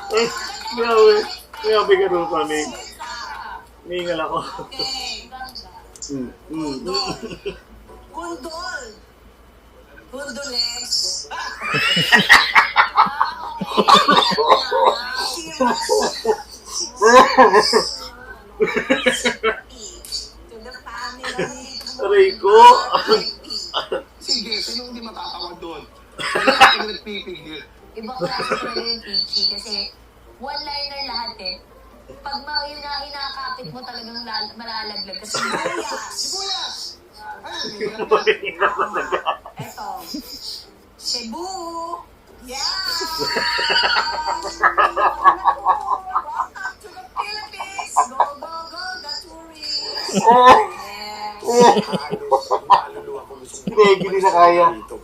Ay, grabe. Grabe ka doon, Tony. Ningal ako. Okay. Mm, mm, Kundol. mm. Kundol. Kundoles. To the family. Aray ko. Sige, sino hindi matatawa doon? Hindi ako nagpipigil. Ibang klase talaga yung Peachy kasi one-liner lahat eh. Pag hinakapit mo talagang malalaglag kasi Sibuyas! Eto. Cebu. Yeah! Welcome to the Philippines. Go, go, go, the tourists. Yes. Halos, maluluwa ko gusto Hindi, hindi na kaya. dito.